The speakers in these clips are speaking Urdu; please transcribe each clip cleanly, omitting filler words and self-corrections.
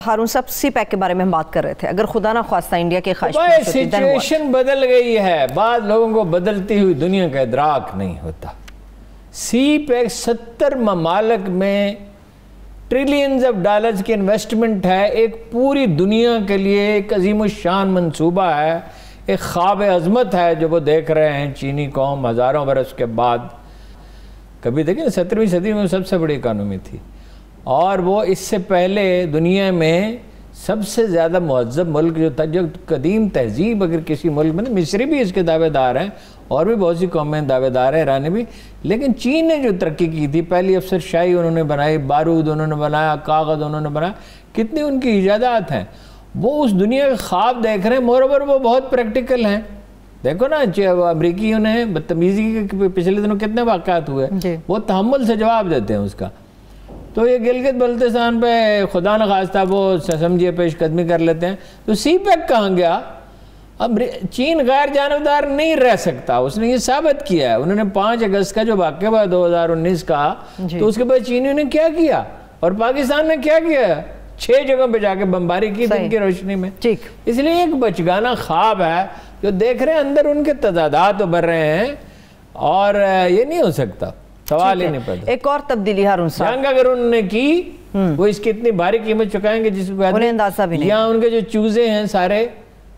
ہارون صاحب سی پیک کے بارے میں ہم بات کر رہے تھے، اگر خدا نہ خواستہ انڈیا کے خواہش سچویشن بدل گئی ہے، بعض لوگوں کو بدلتی ہوئی دنیا کا ادراک نہیں ہوتا۔ سی پیک 70 ممالک میں ٹریلینز آف ڈالرز کی انویسٹمنٹ ہے، ایک پوری دنیا کے لیے ایک عظیم الشان منصوبہ ہے، ایک خواب عظمت ہے جو وہ دیکھ رہے ہیں چینی قوم ہزاروں برس کے بعد۔ کبھی دیکھیں 17ویں صدی میں سب سے بڑی اکانومی تھی، اور وہ اس سے پہلے دنیا میں سب سے زیادہ مہذب ملک جو تھا، جو قدیم تہذیب اگر کسی ملک میں، مصری بھی اس کے دعوے دار ہیں اور بھی بہت سی قومیں دعوے دار ہیں، ایرانی بھی، لیکن چین نے جو ترقی کی تھی، پہلی افسر شاہی انہوں نے بنائی، بارود انہوں نے بنایا، کاغذ انہوں نے بنایا، کتنی ان کی ایجادات ہیں، وہ اس دنیا کا خواب دیکھ رہے ہیں۔ مور اوور وہ بہت پریکٹیکل ہیں۔ دیکھو نا امریکیوں نے بدتمیزی کے پچھلے دنوں کتنے واقعات ہوئے، وہ تحمل سے جواب دیتے ہیں اس کا۔ تو یہ گلگت بلتستان پہ خدا نخواستہ وہ سمجھیے پیش قدمی کر لیتے ہیں، تو سی پیک کہاں گیا؟ اب چین غیر جانبدار نہیں رہ سکتا، اس نے یہ ثابت کیا ہے۔ انہوں نے 5 اگست کا جو واقعہ ہوا 2019 کا، تو اس کے بعد چینیوں نے کیا کیا اور پاکستان نے کیا کیا؟ 6 جگہوں پہ جا کے بمباری کی دن کی روشنی میں۔ اس لیے ایک بچگانہ خواب ہے جو دیکھ رہے ہیں، اندر ان کے تضادات ابھر رہے ہیں، اور یہ نہیں ہو سکتا، سوال ہی نہیں پیدا۔ ایک اور تبدیلی ہارون صاحب، جنگ اگر انہوں نے کی، وہ اس کی اتنی بھاری قیمت چکائیں گے جس کو انہیں اندازہ بھی نہیں، یا ان کے جو چوزے ہیں سارے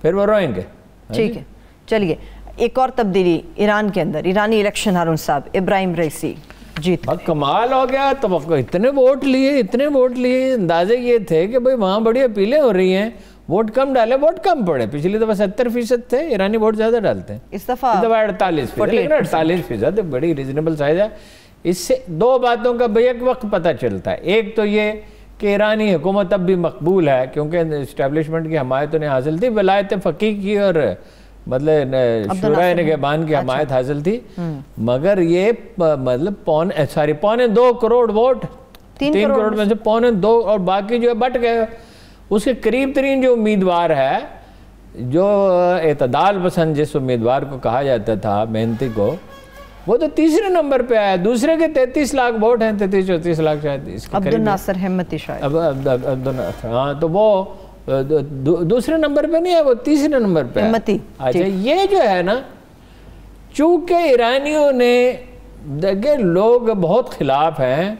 پھر وہ روئیں گے۔ ٹھیک ہے، چلیے ایک اور تبدیلی ایران کے اندر، ایرانی الیکشن ہارون صاحب، ابراہیم رئیسی جیت گئے۔ کمال ہو گیا، توقع اتنے ووٹ لیے، اندازے یہ تھے کہ بھئی وہاں بڑی اپیلیں ہو رہی ہیں، ووٹ کم ڈالے، ووٹ کم پڑے۔ پچھلی دفعہ 70% تھے، ایرانی ووٹ زیادہ ڈالتے ہیں، اس دفعہ 48%، لیکن 48% بڑی ریزنیبل سائز ہے۔ اس سے 2 باتوں کا بیک وقت پتہ چلتا ہے، ایک تو یہ کہ ایرانی حکومت اب بھی مقبول ہے، کیونکہ اسٹیبلشمنٹ کی حمایت انہیں حاصل تھی، ولایت فقیہ کی اور مطلب شورائے نگہبان کی حمایت حاصل تھی، مگر یہ مطلب 2.25 کروڑ ووٹ، 3 کروڑ میں سے 2.25، اور باقی جو ہے بٹ گئے۔ اس کے قریب ترین جو امیدوار ہے، جو اعتدال پسند جس امیدوار کو کہا جاتا تھا، محنتی کو، وہ تو 3رے نمبر پہ آیا، دوسرے کے 33 لاکھ ووٹ ہیں، 33-34 لاکھ شاید۔ عبد الناصر ہمتی شاید، ہاں، تو وہ دوسرے نمبر پہ نہیں ہے، وہ 3رے نمبر پہ ہے۔ اچھا، یہ جو ہے نا، چونکہ ایرانیوں نے دیکھیں لوگ بہت خلاف ہیں،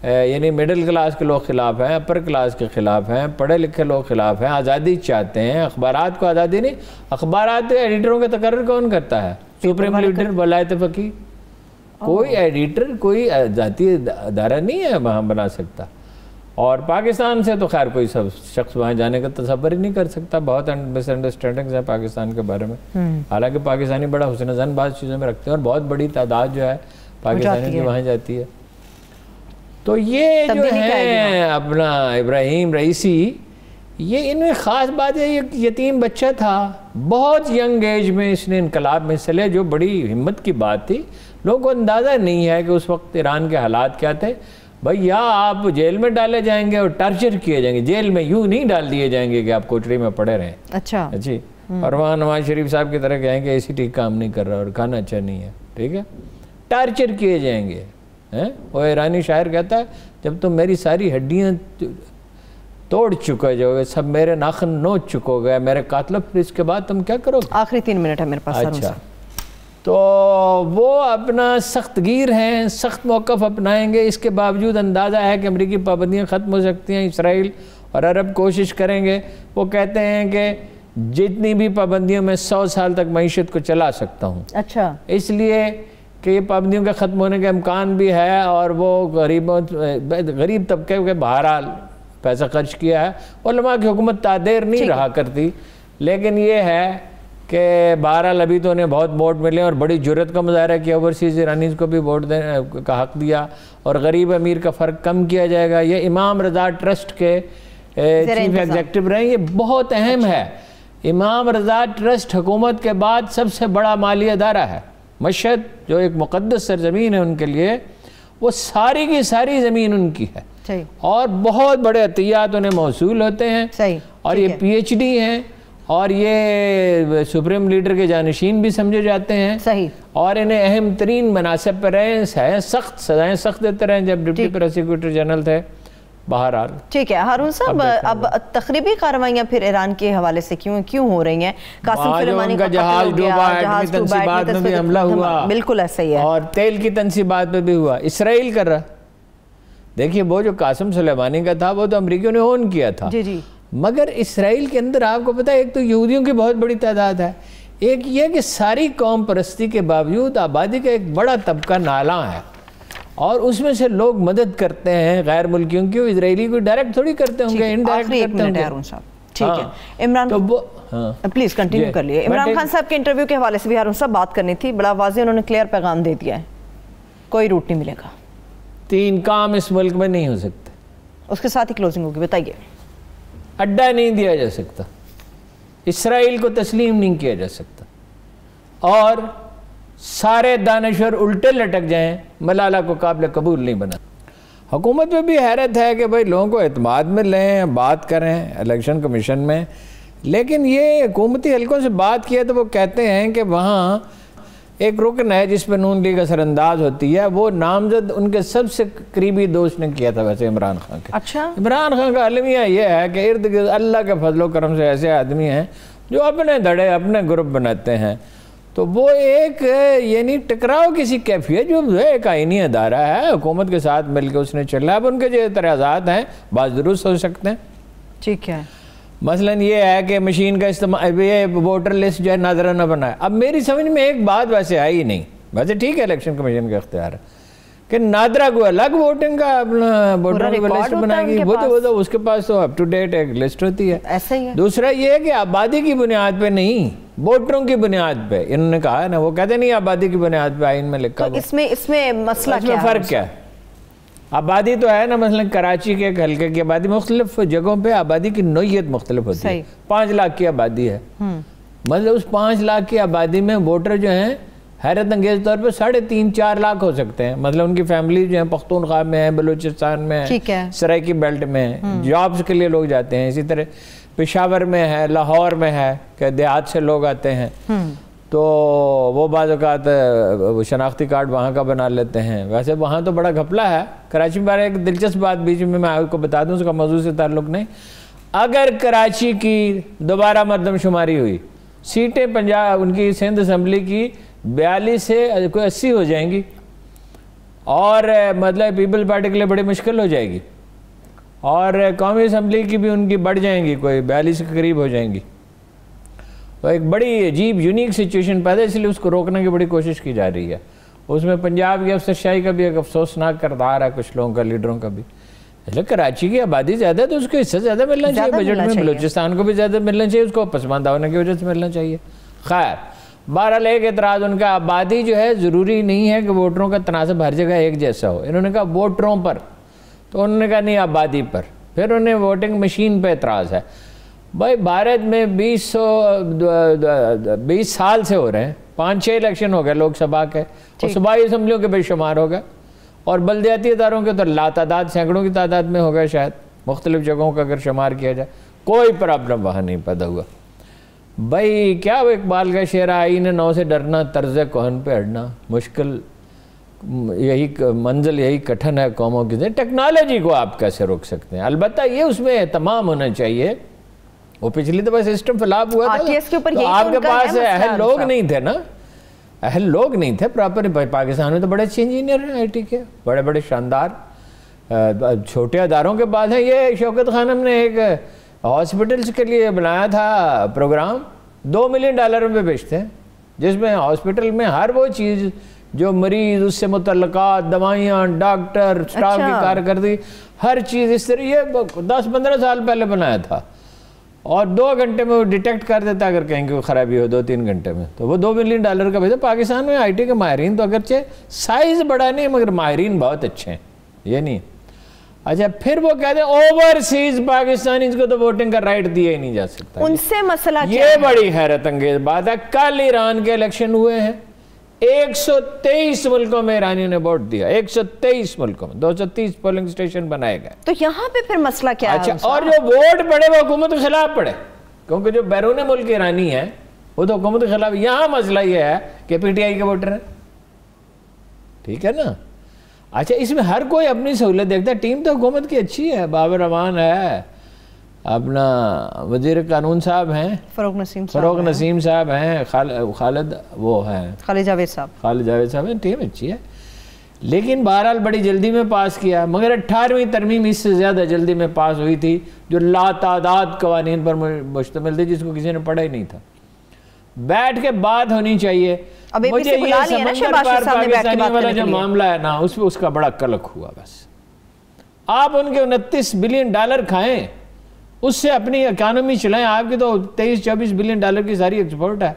یعنی مڈل کلاس کے لوگ خلاف ہیں، اپر کلاس کے خلاف ہیں، پڑھے لکھے لوگ خلاف ہیں، آزادی چاہتے ہیں، اخبارات کو آزادی نہیں، اخبارات ایڈیٹروں کا تقرر کون کرتا ہے؟ سپریم لیڈر، ولایت فقیہ۔ کوئی ایڈیٹر، کوئی ذاتی ادارہ نہیں ہے وہاں بنا سکتا، اور پاکستان سے تو خیر کوئی شخص وہاں جانے کا تصور ہی نہیں کر سکتا۔ بہت مس انڈرسٹینڈنگز ہیں پاکستان کے بارے میں، حالانکہ پاکستانی بڑا حسن ظن بعض چیزوں میں رکھتے ہیں، اور بہت بڑی تعداد جو ہے پاکستانی کی وہاں جاتی ہے۔ تو یہ جو ہے اپنا ابراہیم رئیسی، یہ ان میں خاص بات ہے، یہ یتیم بچہ تھا، بہت ینگ ایج میں اس نے انقلاب میں حصہ لیا، جو بڑی ہمت کی بات تھی۔ لوگوں کو اندازہ نہیں ہے کہ اس وقت ایران کے حالات کیا تھے۔ بھائی یا آپ جیل میں ڈالے جائیں گے اور ٹارچر کیے جائیں گے، جیل میں یوں نہیں ڈال دیے جائیں گے کہ آپ کوٹری میں پڑے رہیں۔ اچھا جی، اور وہاں نواز شریف صاحب کی طرح کہیں گے اسی ٹھیک کام نہیں کر رہا اور کھانا اچھا نہیں ہے، ٹھیک ہے، ٹارچر کیے جائیں گے۔ وہ ایرانی شاعر کہتا ہے، جب تم میری ساری ہڈیاں توڑ چکے جو گے، سب میرے ناخن نوچ چکو گے، میرے قاتلوں، پھر اس کے بعد تم کیا کرو گے؟ آخری 3 منٹ ہے میرے پاس۔ اچھا، تو وہ اپنا سخت گیر ہیں، سخت موقف اپنائیں گے، اس کے باوجود اندازہ ہے کہ امریکی پابندیاں ختم ہو سکتی ہیں، اسرائیل اور عرب کوشش کریں گے۔ وہ کہتے ہیں کہ جتنی بھی پابندیوں میں 100 سال تک معیشت کو چلا سکتا ہوں۔ اچھا، اس لیے کہ یہ پابندیوں کے ختم ہونے کا امکان بھی ہے، اور وہ غریب طبقے کے بہرحال پیسہ خرچ کیا ہے۔ علماء کی حکومت تعدیر نہیں رہا کرتی، لیکن یہ ہے کہ بہرحال ابھی تو انہیں بہت ووٹ ملے، اور بڑی جرت کا مظاہرہ کیا، اوورسیز ایرانیز کو بھی ووٹ دینے کا حق دیا، اور غریب امیر کا فرق کم کیا جائے گا۔ یہ امام رضا ٹرسٹ کے چیف ایگزیکٹو رہے ہیں، یہ بہت اہم ہے۔ امام رضا ٹرسٹ حکومت کے بعد سب سے بڑا مالی ادارہ ہے۔ مشہد جو ایک مقدس سرزمین ہے ان کے لیے، وہ ساری کی ساری زمین ان کی ہے، اور بہت بڑے عطیات انہیں موصول ہوتے ہیں، اور یہ پی ایچ ڈی ہیں، اور یہ سپریم لیڈر کے جانشین بھی سمجھے جاتے ہیں، اور انہیں اہم ترین مناصب پر رہے ہیں، سخت سزائیں سخت دیتے رہے۔ جب ڈپٹی پروسیکیوٹر جنرل تھے بہرحال ٹھیک ہے ہارون صاحب، اب تخریبی کارروائیاں پھر ایران کے حوالے سے کیوں ہو رہی ہیں؟ قاسم سلیمانی کا جہاز ڈوبا، ایٹمی تنصیبات میں بھی حملہ ہوا، بالکل ایسا ہی ہے، اور تیل کی تنصیبات میں بھی ہوا، اسرائیل کر رہا. دیکھیے وہ جو قاسم سلیمانی کا تھا وہ تو امریکیوں نے اون کیا تھا، جی مگر اسرائیل کے اندر آپ کو پتہ ہے ایک تو یہودیوں کی بہت بڑی تعداد ہے، ایک یہ کہ ساری قوم پرستی کے باوجود آبادی کا ایک بڑا طبقہ نالاں ہے، اور اس میں سے لوگ مدد کرتے ہیں غیر ملکیوں کی. اسرائیلی کو ڈائریکٹ تھوڑی کرتے ہوں گے، انڈائریکٹ کرتے ہوں گے. ٹھیک ہے عمران پلیز کنٹینیو کر لیے. عمران خان صاحب کے انٹرویو کے حوالے سے بھی ہارون صاحب بات کرنی تھی، بڑا واضح انہوں نے کلیئر پیغام دے دیا ہے، کوئی روٹ نہیں ملے گا، 3 کام اس ملک میں نہیں ہو سکتے. اس کے ساتھ ہی کلوزنگ ہوگی. بتائیے. اڈا نہیں دیا جا سکتا، اسرائیل کو تسلیم نہیں کیا جا سکتا، اور سارے دانشور الٹے لٹک جائیں ملالہ کو قابل قبول نہیں بنا. حکومت میں بھی حیرت ہے کہ بھائی لوگوں کو اعتماد میں لیں، بات کریں الیکشن کمیشن میں، لیکن یہ حکومتی حلقوں سے بات کیا تو وہ کہتے ہیں کہ وہاں ایک رکن ہے جس پہ نون لیگ اثر انداز ہوتی ہے، وہ نامزد ان کے سب سے قریبی دوست نے کیا تھا ویسے عمران خان کے. اچھا. عمران خان کا المیہ یہ ہے کہ ارد گرد اللہ کے فضل و کرم سے ایسے آدمی ہیں جو اپنے دھڑے اپنے گروپ بناتے ہیں، تو وہ ایک یعنی ٹکراؤ کسی کیفیت جو ایک آئینی ادارہ ہے حکومت کے ساتھ مل کے اس نے چلا. اب ان کے جو اعتراضات ہیں بعض درست ہو سکتے ہیں. ٹھیک ہے. مثلاً یہ ہے کہ مشین کا استعمال، یہ ووٹر لسٹ جو ہے ناظرہ نہ بنائے. اب میری سمجھ میں ایک بات ویسے آئی ہی نہیں، ویسے ٹھیک ہے الیکشن کمیشن کا اختیار ہے کہ نادرہ کو الگ ووٹنگ کا اپنا ووٹر لسٹ بنائے گی، وہ تو اس کے پاس تو اپ ٹو ڈیٹ ایک لسٹ ہوتی ہے. ایسا ہی ہے. دوسرا یہ ہے کہ آبادی کی بنیاد پہ نہیں، ووٹروں کی بنیاد پہ انہوں نے کہا ہے نا، وہ کہتے نہیں آبادی کی بنیاد پہ آئین میں لکھا ہوا. اس میں مسئلہ کیا ہے؟ فرق کیا ہے؟ آبادی تو ہے نا، مثلا کراچی کے ایک حلقے کی آبادی مختلف جگہوں پہ آبادی کی نوعیت مختلف ہوتی ہے. 5 لاکھ کی آبادی ہے، مطلب اس 5 لاکھ کی آبادی میں ووٹر جو ہیں حیرت انگیز طور پہ 3.5-4 لاکھ ہو سکتے ہیں. مطلب ان کی فیملی جو ہیں پختونخوا میں ہیں، بلوچستان میں ہیں، سرائکی بیلٹ میں ہیں، جابز کے لیے لوگ جاتے ہیں. اسی طرح پشاور میں ہے، لاہور میں ہے کہ دیہات سے لوگ آتے ہیں، تو وہ بعض اوقات شناختی کارڈ وہاں کا بنا لیتے ہیں. ویسے وہاں تو بڑا گھپلہ ہے. کراچی میں ایک دلچسپ بات بیچ میں آپ کو بتا دوں، اس کا موضوع سے تعلق نہیں. اگر کراچی کی دوبارہ مردم شماری ہوئی، سیٹیں پنجاب ان کی سندھ اسمبلی کی 42 سے کوئی 80 ہو جائیں گی، اور مطلب پیپل پارٹی کے لیے بڑی مشکل ہو جائے گی، اور قومی اسمبلی کی بھی ان کی بڑھ جائیں گی، کوئی 42 کے قریب ہو جائیں گی. تو ایک بڑی عجیب یونیک سچویشن پیدا ہے، اس لیے اس کو روکنے کی بڑی کوشش کی جا رہی ہے. اس میں پنجاب کی افسرشاہی کا بھی ایک افسوسناک کردار ہے، کچھ لوگوں کا، لیڈروں کا بھی. لیکن کراچی کی آبادی زیادہ ہے تو اس کو حصہ زیادہ ملنا چاہیے بجٹ میں، بلوچستان کو بھی زیادہ ملنا چاہیے، اس کو پسماندہ ہونے کی وجہ سے ملنا چاہیے. خیر بہرحال ایک اعتراض ان کا، آبادی جو ہے ضروری نہیں ہے کہ ووٹروں کا تناسب ہر جگہ ایک جیسا ہو. انہوں نے کہا ووٹروں پر، تو انہوں نے کہا نہیں آبادی پر. پھر انہیں ووٹنگ مشین پہ اعتراض ہے. بھائی بھارت میں 20 سال سے ہو رہے ہیں، 5-6 الیکشن ہو گئے لوک سبھا کے، اور صوبائی اسمبلیوں کے بے شمار ہو گئے، اور بلدیاتی اداروں کے تو لاتعداد سینکڑوں کی تعداد میں ہو گئے شاید، مختلف جگہوں کا اگر شمار کیا جائے. کوئی پرابلم وہاں نہیں پیدا ہوا. بھائی کیا وہ اقبال کا شعر ہے، آئین 9 سے ڈرنا، طرز کہن پہ اڑنا، مشکل یہی منزل یہی کٹھن ہے قوموں کی. ٹیکنالوجی کو آپ کیسے روک سکتے ہیں؟ البتہ یہ اس میں اہتمام ہونا چاہیے. وہ پچھلی دفعہ سسٹم فلاب ہوا تھا تو آپ کے پاس اہل لوگ نہیں تھے نا، اہل لوگ نہیں تھے پراپر. پاکستان میں تو بڑے اچھے انجینئر ہیں آئی ٹی کے، بڑے بڑے شاندار، چھوٹے اداروں کے بعد ہیں. یہ شوکت خانم نے ایک ہاسپٹلز کے لیے بنایا تھا پروگرام، $2 ملین میں بیچتے ہیں، جس میں ہاسپٹل میں ہر وہ چیز جو مریض، اس سے متعلقات، دوائیاں، ڈاکٹر، سٹاف کی کارکردگی، ہر چیز اس طرح. یہ 10-15 سال پہلے بنایا تھا، اور 2 گھنٹے میں وہ ڈیٹیکٹ کر دیتا اگر کہیں کہ خرابی ہو 2-3 گھنٹے میں. تو وہ $2 ملین کا بھیجا. پاکستان میں آئی ٹی کے ماہرین تو اگرچہ سائز بڑا نہیں مگر ماہرین بہت اچھے ہیں، یہ نہیں. اچھا پھر وہ کہتے ہیں اوورسیز پاکستانیز کو تو ووٹنگ کا رائٹ دیا ہی نہیں جا سکتا. ان سے مسئلہ کیا ہے؟ یہ بڑی حیرت انگیز بات ہے. کل ایران کے الیکشن ہوئے ہیں، 123 ملکوں میں ایرانیوں نے ووٹ دیا، 123 ملکوں میں 230 پولنگ سٹیشن بنائے گئے. تو یہاں پہ پھر مسئلہ کیا ہے؟ اچھا اور جو ووٹ پڑے وہ حکومت کے خلاف پڑے، کیونکہ جو بیرون ملک ایرانی ہیں وہ تو حکومت کے خلاف. یہاں مسئلہ یہ ہے کہ پی ٹی آئی کے ووٹر ہیں، ٹھیک ہے نا. اچھا اس میں ہر کوئی اپنی سہولت دیکھتا ہے. ٹیم تو حکومت کی اچھی ہے, بابر رحمان ہے, اپنا وزیر قانون صاحب ہیں, فروغ نسیم صاحب ہیں, خالد وہ ہیں, خالد جاوید صاحب ہیں. ٹیم اچھی ہے, لیکن بہرحال بڑی جلدی میں پاس کیا. مگر 18ویں ترمیم اس سے زیادہ جلدی میں پاس ہوئی تھی, جو لاتعداد قوانین پر مشتمل تھی, جس کو کسی نے پڑھا ہی نہیں تھا. بیٹھ کے بات ہونی چاہیے. مجھے یہ سمندر پار پاکستانی والا جو معاملہ ہے نا, اس کا بڑا کلک ہوا. بس آپ ان کے 29 بلین ڈالر کھائیں, اس سے اپنی اکانومی چلائیں. آپ کی تو 23-24 بلین ڈالر کی ساری ایکسپورٹ ہے,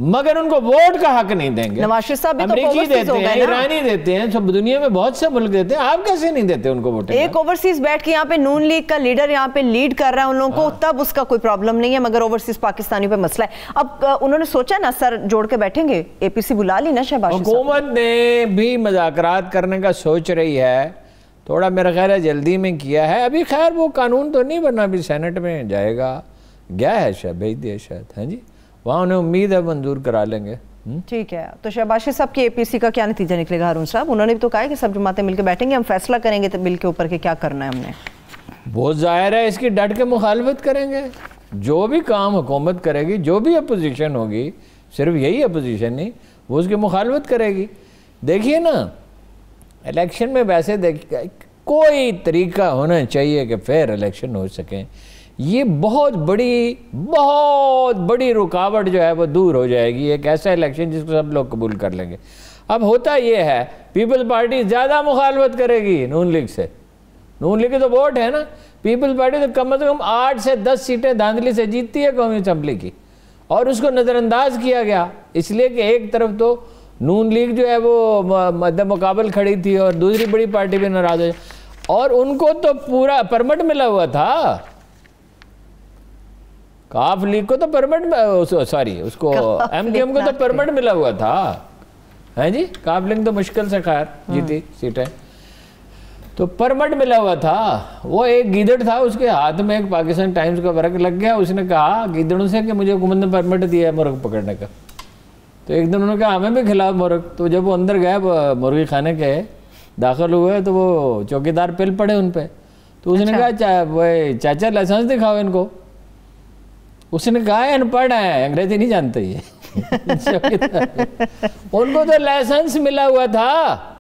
مگر ان کو ووٹ کا حق نہیں دیں گے. نواز شریف صاحب امریکی دیتے ہیں, ایرانی دیتے ہیں, سب دنیا میں بہت سے ملک دیتے ہیں. آپ کیسے نہیں دیتے ان کو ووٹ؟ ایک اوورسیز بیٹھ کے یہاں پہ نون لیگ کا لیڈر یہاں پہ لیڈ کر رہا ہے ان لوگوں کو, تب اس کا کوئی پرابلم نہیں ہے, مگر اوورسیز پاکستانیوں پہ مسئلہ ہے. اب انہوں نے سوچا نا سر جوڑ کے بیٹھیں گے, اے پی سی بلا لی نا شہباز شریف صاحب. حکومت نے بھی مذاکرات کرنے کا سوچ رہی ہے, تھوڑا میرا خیال ہے جلدی میں کیا ہے. ابھی خیر وہ قانون تو نہیں بنا, ابھی سینٹ میں جائے گا, گیا ہے شاید, بھیج دیا شاید. ہاں جی, وہاں انہیں امید ہے منظور کرا لیں گے. ٹھیک ہے, تو شہباز شریف صاحب کی اے پی سی کا کیا نتیجہ نکلے گا ہارون صاحب؟ انہوں نے بھی تو کہا ہے کہ سب جماعتیں مل کے بیٹھیں گے, ہم فیصلہ کریں گے بل کے اوپر کہ کیا کرنا ہے ہم نے. بہت ظاہر ہے اس کی ڈٹ کے مخالفت کریں گے. جو بھی کام حکومت کرے گی, جو بھی اپوزیشن ہوگی, صرف یہی اپوزیشن نہیں, وہ اس کی مخالفت کرے گی. دیکھیے نا الیکشن میں ویسے کوئی طریقہ ہونا چاہیے کہ فیئر الیکشن ہو سکیں. یہ بہت بڑی رکاوٹ جو ہے وہ دور ہو جائے گی. ایک ایسا الیکشن جس کو سب لوگ قبول کر لیں گے. اب ہوتا یہ ہے, پیپلز پارٹی زیادہ مخالفت کرے گی نون لیگ سے. نون لیگ کی تو ووٹ ہے نا, پیپلز پارٹی تو کم از کم 8 سے 10 سیٹیں دھاندلی سے جیتتی ہے قومی اسمبلی کی, اور اس کو نظر انداز کیا گیا, اس لیے کہ ایک طرف تو نون لیگ جو ہے وہ مد مقابل کھڑی تھی, اور دوسری بڑی پارٹی بھی ناراض ہے, اور ان کو تو پورا پرمٹ ملا ہوا تھا. کاف لیگ کو تو پرمٹ, سوری اس کو ایم کیو ایم کو تو پرمٹ ملا ہوا تھا. ہیں جی, کاف لیگ تو مشکل سے خیر جیتی سیٹیں, تو پرمٹ ملا ہوا تھا. وہ ایک گیدڑ تھا, اس کے ہاتھ میں ایک پاکستان ٹائمز کا ورق لگ گیا. اس نے کہا گیدڑوں سے کہ مجھے حکومت نے پرمٹ دیا ہے مرغ پکڑنے کا. تو ایک دن انہوں نے کہا ہمیں بھی کھلاؤ مرغ. تو جب وہ اندر گئے مرغی خانے کے داخل ہوئے, تو وہ چوکیدار پل پڑے ان پہ. تو اس نے کہا چاچا لائسنس دکھاؤ ان کو. اس نے کہا ان پڑھ ہے, انگریزی نہیں جانتے یہ. ان کو تو لائسنس ملا ہوا تھا.